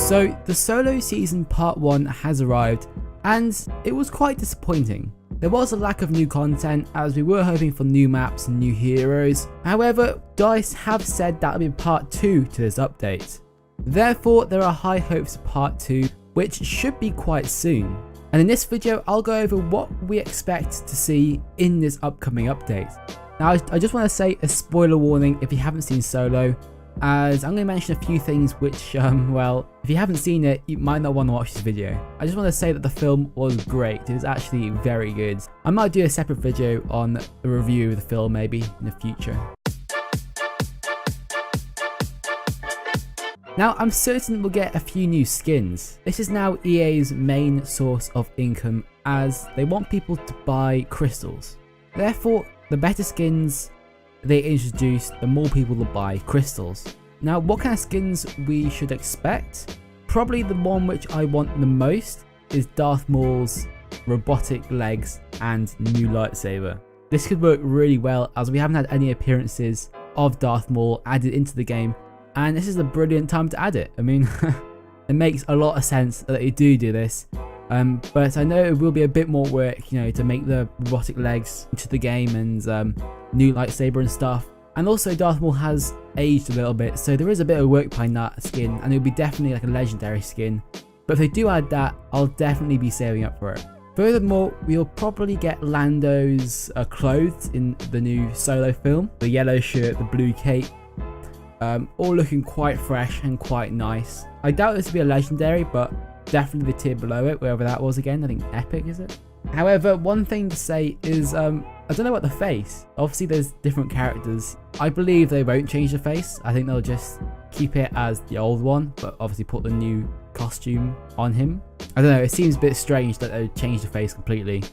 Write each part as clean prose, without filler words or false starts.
So the solo season part 1 has arrived and it was quite disappointing. There was a lack of new content as we were hoping for new maps and new heroes. However, DICE have said that will be part 2 to this update. Therefore, there are high hopes for part 2, which should be quite soon. And in this video, I'll go over what we expect to see in this upcoming update. Now, I just want to say a spoiler warning if you haven't seen Solo, as I'm going to mention a few things which, well, if you haven't seen it, you might not want to watch this video. I just want to say that the film was great. It was actually very good. I might do a separate video on the review of the film maybe in the future. Now, I'm certain we'll get a few new skins. This is now EA's main source of income as they want people to buy crystals. Therefore, the better skins they introduce, the more people will buy crystals. Now, what kind of skins we should expect? Probably the one which I want the most is Darth Maul's robotic legs and new lightsaber. This could work really well as we haven't had any appearances of Darth Maul added into the game, and this is a brilliant time to add it. I mean, it makes a lot of sense that they do this. But I know it will be a bit more work, you know, to make the robotic legs into the game and new lightsaber and stuff. And also Darth Maul has aged a little bit, so there is a bit of work behind that skin, and it will be definitely like a legendary skin. But if they do add that, I'll definitely be saving up for it. Furthermore, we'll probably get Lando's clothes in the new Solo film. The yellow shirt, the blue cape, all looking quite fresh and quite nice. I doubt this will be a legendary, but definitely the tier below it, wherever that was again. I think epic, is it? However, one thing to say is I don't know about the face. Obviously there's different characters. I believe they won't change the face. I think they'll just keep it as the old one, but obviously put the new costume on him. I don't know, it seems a bit strange that they change the face completely.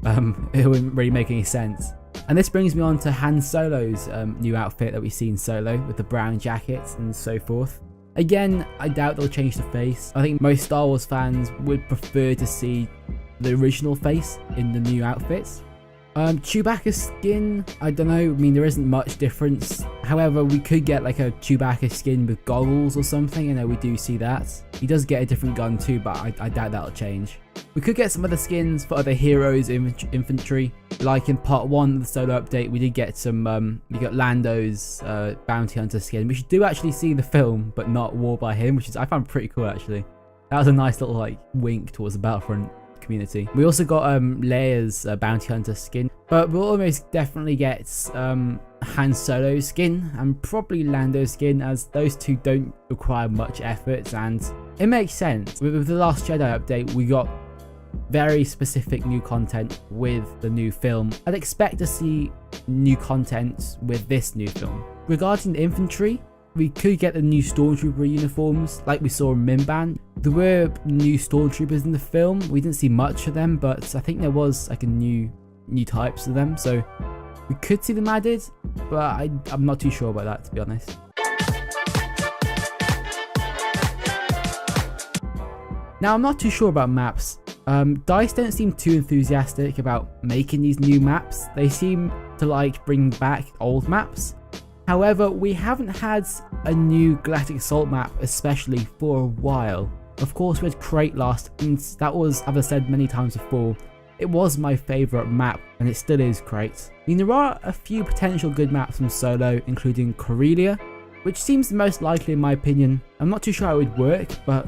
It wouldn't really make any sense. And this brings me on to Han Solo's new outfit that we see in Solo with the brown jackets and so forth. Again, I doubt they'll change the face. I think most Star Wars fans would prefer to see the original face in the new outfits. Chewbacca's skin, I don't know, I mean there isn't much difference. However, we could get like a Chewbacca skin with goggles or something. I know we do see that. He does get a different gun too, but I doubt that'll change. We could get some other skins for other heroes in infantry. Like in part 1 of the Solo update, we did get some, we got Lando's bounty hunter skin, which you do actually see in the film, but not wore by him, which is I found pretty cool actually. That was a nice little like wink towards the Battlefront community. We also got Leia's bounty hunter skin, but we'll almost definitely get Han Solo's skin and probably Lando's skin, as those two don't require much effort and it makes sense. With the Last Jedi update, we got very specific new content with the new film. I'd expect to see new content with this new film. Regarding the infantry, we could get the new stormtrooper uniforms like we saw in Mimban. There were new stormtroopers in the film. We didn't see much of them, but I think there was like a new types of them, so we could see them added, but I'm not too sure about that, to be honest. Now, I'm not too sure about maps. DICE don't seem too enthusiastic about making these new maps. They seem to like bring back old maps. However, we haven't had a new Galactic Assault map especially for a while. Of course, we had Crate last, and that was, as I said many times before, it was my favourite map, and it still is Crate. I mean, there are a few potential good maps from Solo, including Corellia, which seems the most likely in my opinion. I'm not too sure how it would work, but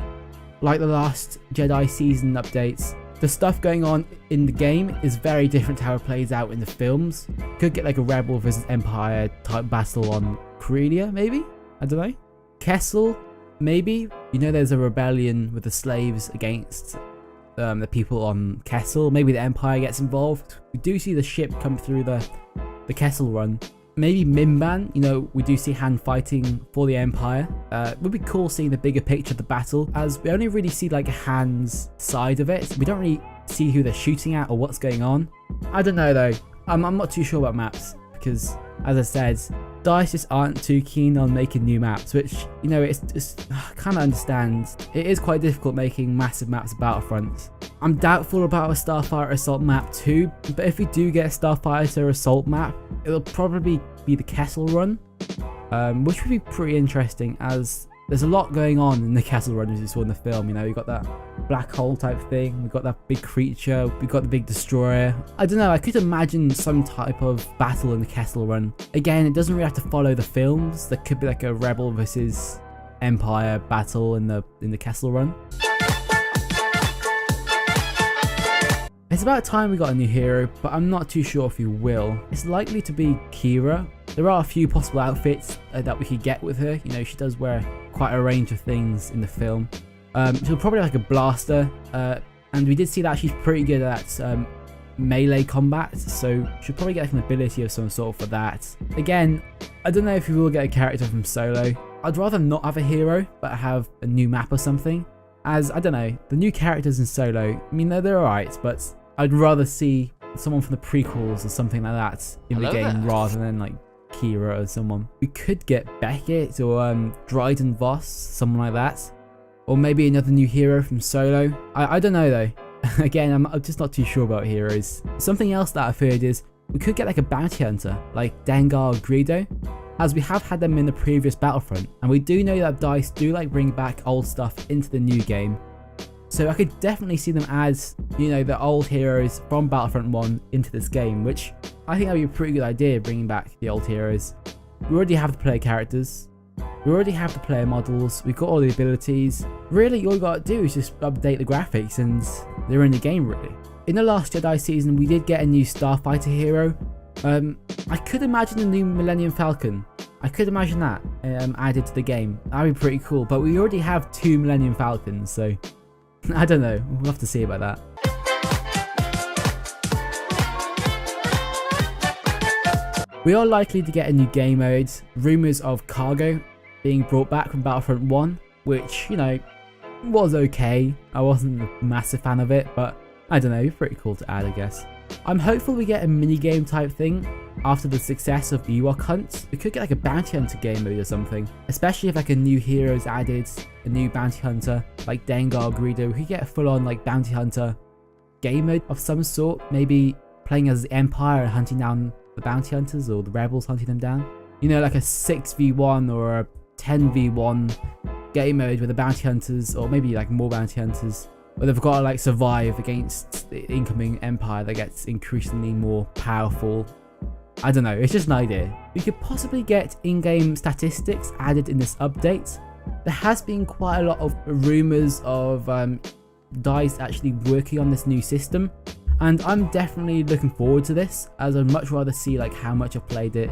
like the Last Jedi season updates, the stuff going on in the game is very different to how it plays out in the films. Could get like a Rebel versus Empire type battle on Corellia, maybe? I don't know. Kessel, maybe? You know there's a rebellion with the slaves against the people on Kessel. Maybe the Empire gets involved. We do see the ship come through the Kessel run. Maybe Mimban, you know, we do see Han fighting for the Empire. It would be cool seeing the bigger picture of the battle, as we only really see like Han's side of it. We don't really see who they're shooting at or what's going on. I don't know though. I'm not too sure about maps because, as I said, DICE just aren't too keen on making new maps, which, you know, it's I kind of understand. It is quite difficult making massive maps of Battlefront. I'm doubtful about a Starfighter Assault map too, but if we do get a Starfighter Assault map, it'll probably be the Kessel run, which would be pretty interesting, as there's a lot going on in the castle run as you saw in the film. You know, you got that black hole type thing, we've got that big creature, we've got the big destroyer. I don't know, I could imagine some type of battle in the castle run. Again, it doesn't really have to follow the films. There could be like a rebel versus empire battle in the castle run. It's about time we got a new hero, but I'm not too sure if we will. It's likely to be Kira. There are a few possible outfits that we could get with her. You know, she does wear quite a range of things in the film. She'll probably like a blaster, and we did see that she's pretty good at melee combat, so she'll probably get like an ability of some sort for that. Again, I don't know if we will get a character from Solo. I'd rather not have a hero, but have a new map or something. As, I don't know, the new characters in Solo, I mean, they're alright, but I'd rather see someone from the prequels or something like that in the game rather than like Kira or someone. We could get Beckett or Dryden Voss, someone like that. Or maybe another new hero from Solo. I don't know though. Again, I'm just not too sure about heroes. Something else that I've heard is we could get like a bounty hunter, like Dengar or Greedo, as we have had them in the previous Battlefront. And we do know that DICE do like bring back old stuff into the new game. So I could definitely see them add, you know, the old heroes from Battlefront 1 into this game, which I think that'd be a pretty good idea, bringing back the old heroes. We already have the player characters, we already have the player models, we've got all the abilities. Really, all you gotta do is just update the graphics and they're in the game really. In the Last Jedi season, we did get a new Starfighter hero. I could imagine a new Millennium Falcon. I could imagine that added to the game. That'd be pretty cool, but we already have 2 Millennium Falcons, so I don't know, we'll have to see about that. We are likely to get a new game mode. Rumours of Cargo being brought back from Battlefront 1, which, you know, was okay. I wasn't a massive fan of it, but I don't know, pretty cool to add, I guess. I'm hopeful we get a minigame type thing. After the success of Ewok Hunt, we could get like a bounty hunter game mode or something. Especially if like a new hero is added, a new bounty hunter, like Dengar or Greedo, we could get a full on like bounty hunter game mode of some sort. Maybe playing as the Empire and hunting down the bounty hunters or the rebels hunting them down. You know, like a 6v1 or a 10v1 game mode with the bounty hunters, or maybe like more bounty hunters, where they've got to like survive against the incoming Empire that gets increasingly more powerful. I don't know, it's just an idea. We could possibly get in-game statistics added in this update. There has been quite a lot of rumours of DICE actually working on this new system, and I'm definitely looking forward to this, as I'd much rather see like how much I've played it,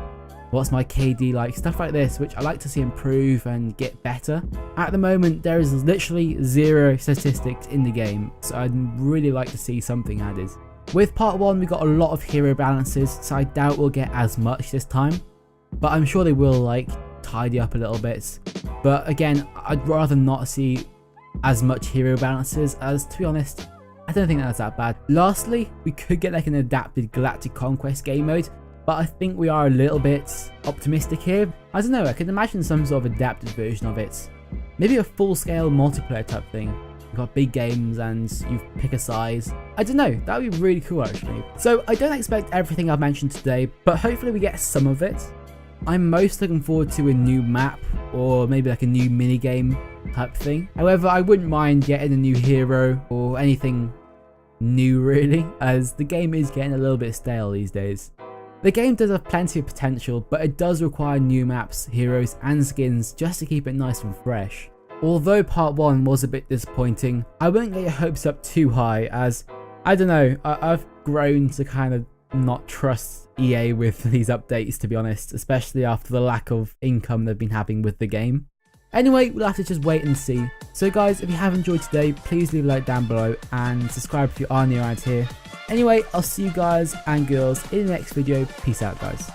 what's my KD like, stuff like this, which I like to see improve and get better. At the moment, there is literally 0 statistics in the game, so I'd really like to see something added. With part 1, we got a lot of hero balances, so I doubt we'll get as much this time, but I'm sure they will like tidy up a little bit. But again, I'd rather not see as much hero balances, as to be honest, I don't think that's that bad. Lastly, we could get like an adapted Galactic Conquest game mode, but I think we are a little bit optimistic here. I don't know, I can imagine some sort of adapted version of it. Maybe a full-scale multiplayer type thing. You've got big games and you pick a size. I don't know, that would be really cool actually. So I don't expect everything I've mentioned today, but hopefully we get some of it. I'm most looking forward to a new map, or maybe like a new minigame type thing. However, I wouldn't mind getting a new hero or anything new really, as the game is getting a little bit stale these days. The game does have plenty of potential, but it does require new maps, heroes and skins just to keep it nice and fresh. Although part 1 was a bit disappointing, I wouldn't get your hopes up too high, as, I don't know, I've grown to kind of not trust EA with these updates, to be honest, especially after the lack of income they've been having with the game. Anyway, we'll have to just wait and see. So guys, if you have enjoyed today, please leave a like down below and subscribe if you are new around here. Anyway, I'll see you guys and girls in the next video. Peace out guys.